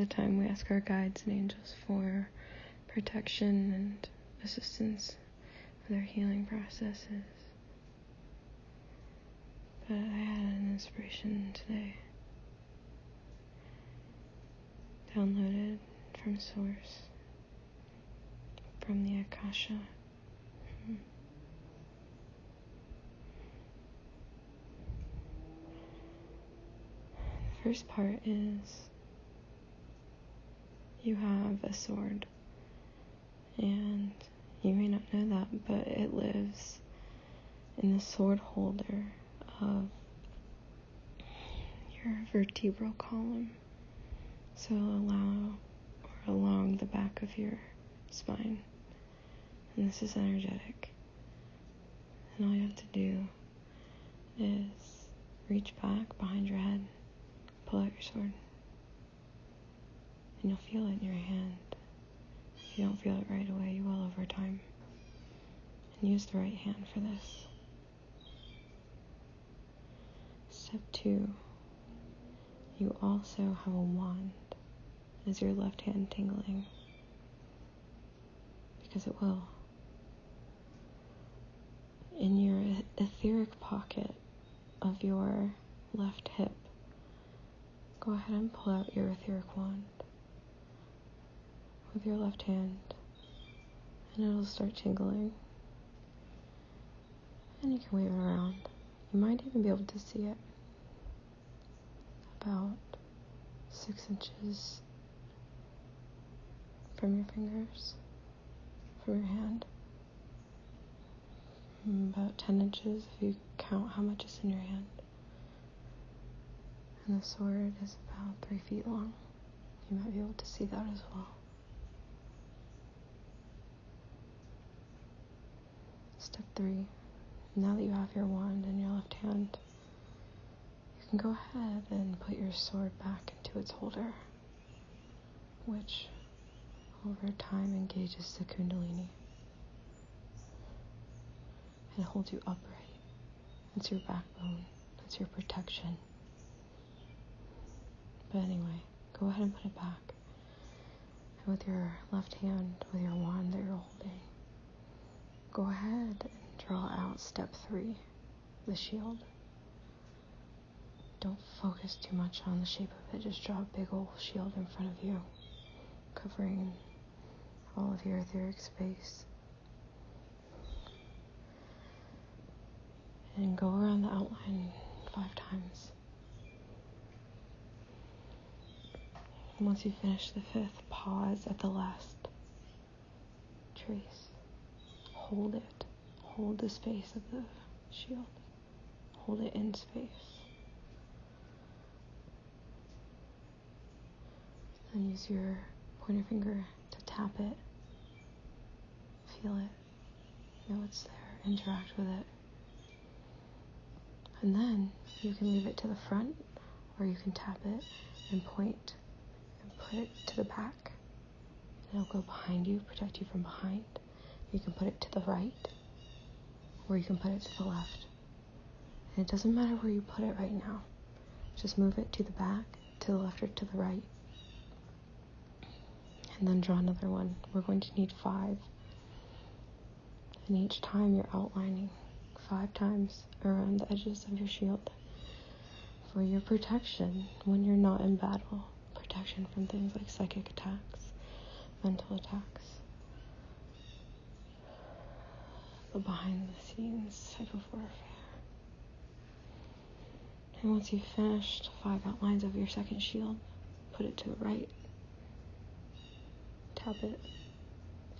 the time we ask our guides and angels for protection and assistance for their healing processes. But I had an inspiration today, downloaded from source, from the Akasha. The first part is you have a sword, and you may not know that, but it lives in the sword holder of your vertebral column, so along the back of your spine, and this is energetic, and all you have to do is reach back behind your head, pull out your sword, and you'll feel it in your hand. If you don't feel it right away, you will over time. And use the right hand for this. Step 2. You also have a wand. Is your left hand tingling? Because it will. In your etheric pocket of your left hip, go ahead and pull out your etheric wand with your left hand, and it'll start tingling. And you can wave it around. You might even be able to see it about 6 inches from your fingers, from your hand. About 10 inches if you count how much is in your hand. And the sword is about 3 feet long. You might be able to see that as well. Step 3. Now that you have your wand in your left hand, you can go ahead and put your sword back into its holder, which over time engages the Kundalini. It holds you upright. It's your backbone. It's your protection. But anyway, go ahead and put it back. And with your left hand, with your wand that you're holding, go ahead and draw out step 3, the shield. Don't focus too much on the shape of it. Just draw a big old shield in front of you, covering all of your etheric space. And go around the outline 5 times. And once you finish the 5th, pause at the last trace. Hold it. Hold the space of the shield. Hold it in space. Then use your pointer finger to tap it. Feel it. Know it's there. Interact with it. And then you can leave it to the front, or you can tap it and point and put it to the back. And it'll go behind you, protect you from behind. You can put it to the right, or you can put it to the left. And it doesn't matter where you put it right now. Just move it to the back, to the left, or to the right. And then draw another one. We're going to need 5. And each time you're outlining 5 times around the edges of your shield for your protection when you're not in battle. Protection from things like psychic attacks, mental attacks, the behind the scenes type of warfare. And once you've finished 5 outlines of your second shield, put it to the right, tap it,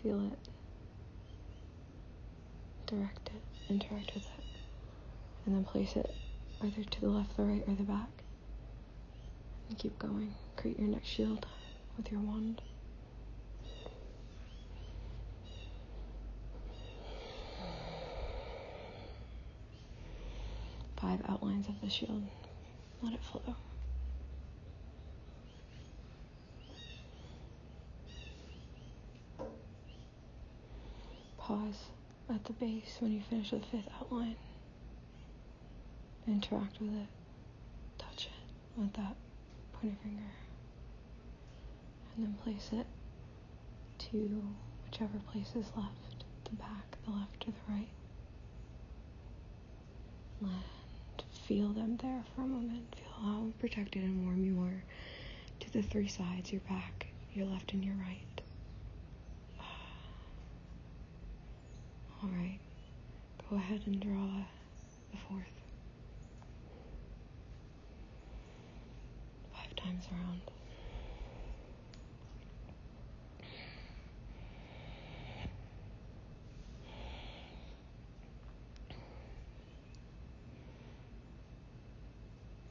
feel it, direct it, interact with it, and then place it either to the left, the right, or the back. And keep going. Create your next shield with your wand. Five outlines of the shield. Let it flow. Pause at the base when you finish the 5th outline. Interact with it. Touch it with that pointer finger. And then place it to whichever place is left, the back, the left, or the right. And feel them there for a moment. Feel how protected and warm you are to the three sides, your back, your left, and your right. Alright, go ahead and draw the fourth. 5 times around.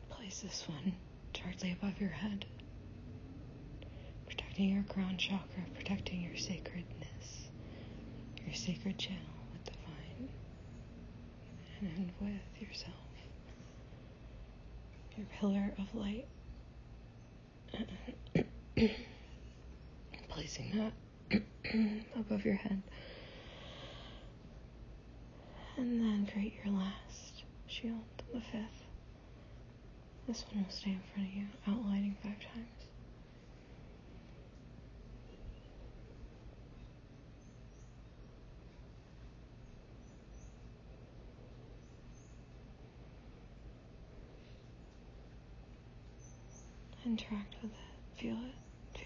Place this one directly above your head, protecting your crown chakra, protecting your sacredness, your sacred channel with divine and with yourself, your pillar of light. Placing that above your head. And then create your last shield, the 5th. This one will stay in front of you, outlining 5 times. Interact with it, feel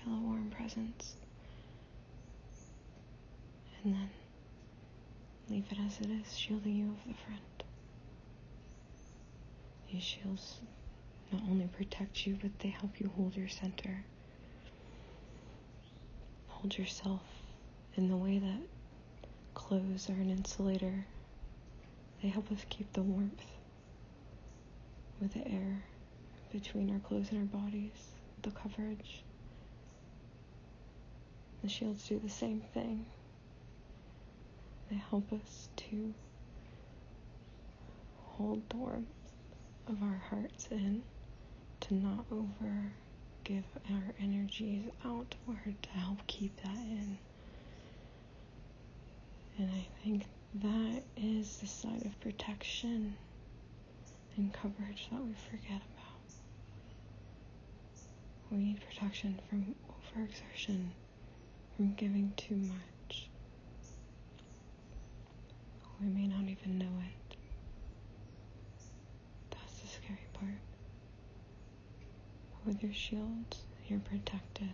a warm presence. And then leave it as it is, shielding you of the front. These shields not only protect you, but they help you hold your center. Hold yourself in the way that clothes are an insulator. They help us keep the warmth with the air between our clothes and our bodies, the coverage. The shields do the same thing. They help us to hold the warmth of our hearts in, to not give our energies outward, to help keep that in. And I think that is the side of protection and coverage that we forget about. We need protection from overexertion, from giving too much. We may not even know it. That's the scary part. With your shields, you're protected,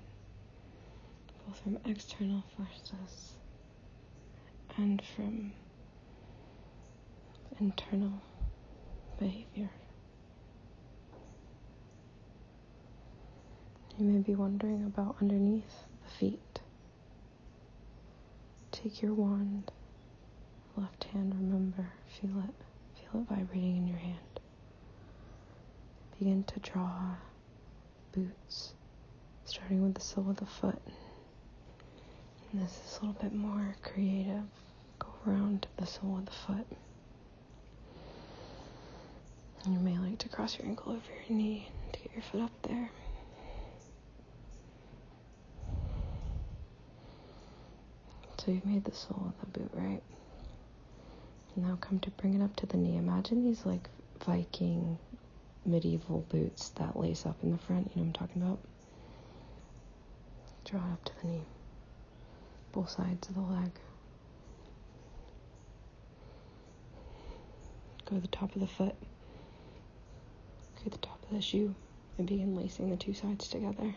both from external forces and from internal behavior. You may be wondering about underneath the feet. Take your wand, left hand, remember, feel it vibrating in your hand. Begin to draw boots, starting with the sole of the foot. And this is a little bit more creative. Go around the sole of the foot. And you may like to cross your ankle over your knee to get your foot up there. So you've made the sole of the boot, right? Now come to bring it up to the knee. Imagine these like Viking medieval boots that lace up in the front. You know what I'm talking about? Draw it up to the knee. Both sides of the leg. Go to the top of the foot. Go to the top of the shoe. And begin lacing the two sides together.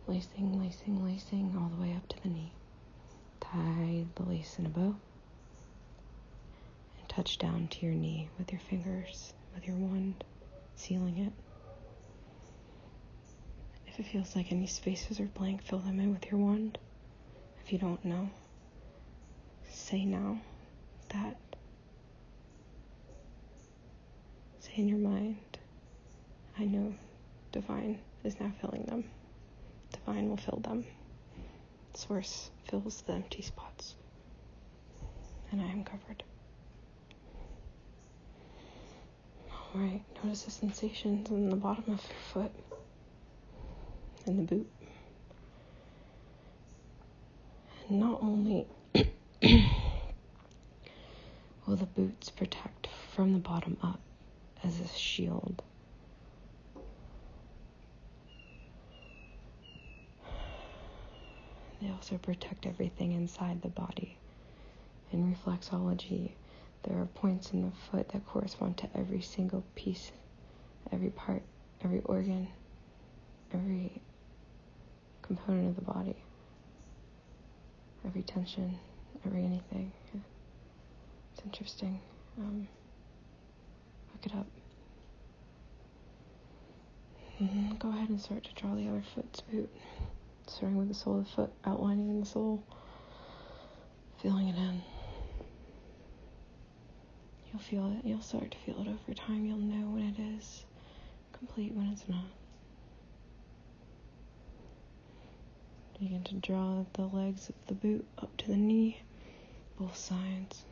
Lacing, lacing, lacing all the way up to the knee. Tie the lace in a bow. And touch down to your knee with your fingers, with your wand, sealing it. If it feels like any spaces are blank, fill them in with your wand. If you don't know, say now that. Say in your mind, I know divine is now filling them. Divine will fill them. Source fills the empty spots. And I am covered. Alright, notice the sensations in the bottom of your foot. In the boot. And not only will the boots protect from the bottom up as a shield, They also protect everything inside the body. In reflexology, there are points in the foot that correspond to every single piece, every part, every organ, every component of the body, every tension, every anything. It's interesting. Look it up. Go ahead and start to draw the other foot's boot, starting with the sole of the foot, outlining the sole, feeling it in. You'll feel it. You'll start to feel it over time. You'll know when it is complete, when it's not. Begin to draw the legs of the boot up to the knee, both sides.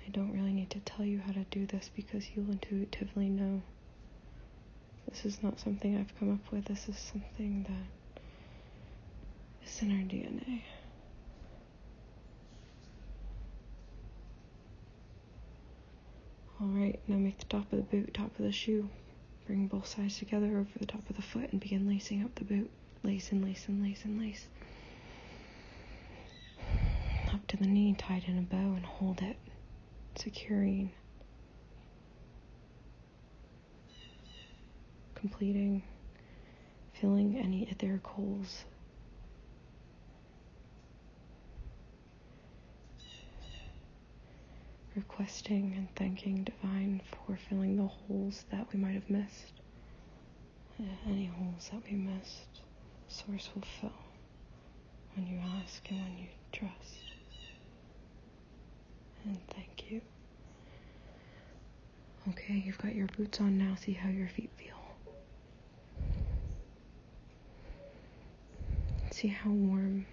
I don't really need to tell you how to do this because you'll intuitively know. This is not something I've come up with. This is something that is in our DNA. Alright, now make the top of the boot, top of the shoe. Bring both sides together over the top of the foot and begin lacing up the boot. Lace and lace and lace and lace. Up to the knee, tied in a bow, and hold it, securing, completing, filling any etheric holes. Requesting and thanking Divine for filling the holes that we might have missed. Any holes that we missed, Source will fill when you ask and when you trust. And thank you. Okay, you've got your boots on now. See how your feet feel. See how warm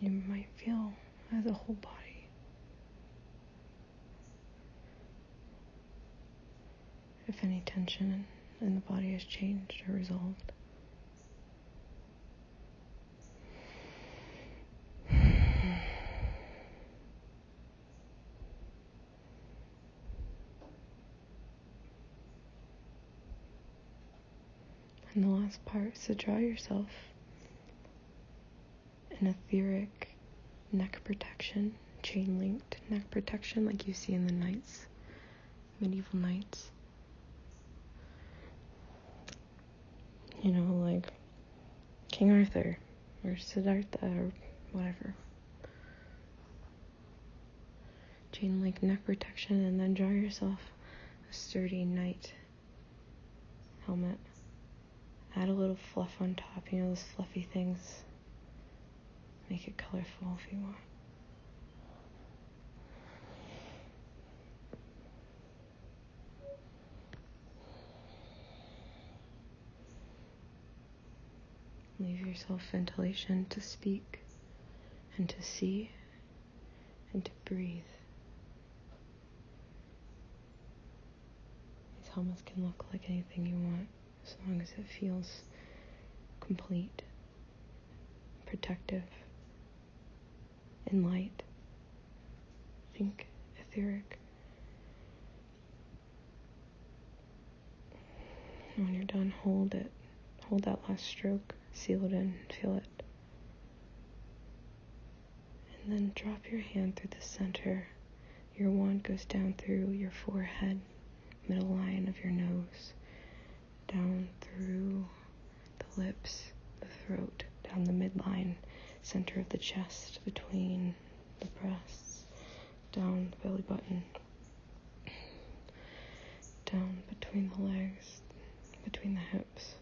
you might feel as a whole body. If any tension in the body has changed or resolved. And the last part is to draw yourself an etheric neck protection, chain linked neck protection like you see in the knights, medieval knights. You know, like King Arthur or Siddhartha or whatever. Chain link neck protection, and then draw yourself a sturdy knight helmet. Add a little fluff on top, you know, those fluffy things. Make it colorful if you want. Leave yourself ventilation to speak and to see and to breathe. These helmets can look like anything you want as long as it feels complete, protective, and light. Think etheric. And when you're done, hold it. Hold that last stroke. Seal it in. Feel it. And then drop your hand through the center. Your wand goes down through your forehead, middle line of your nose, down through the lips, the throat, down the midline, center of the chest, between the breasts, down the belly button, down between the legs, between the hips,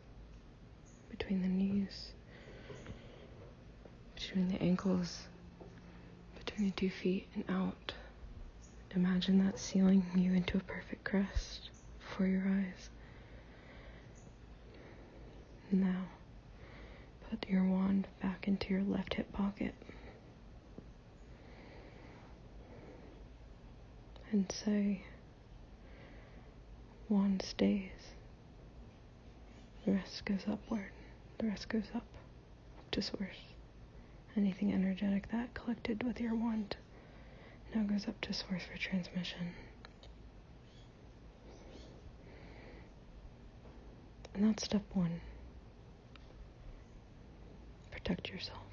between the knees, between the ankles, between the 2 feet and out. Imagine that sealing you into a perfect crest before your eyes. Now, put your wand back into your left hip pocket and say, wand stays. The rest goes upward. The rest goes up to source. Anything energetic that collected with your wand now goes up to source for transmission. And that's step one. Protect yourself.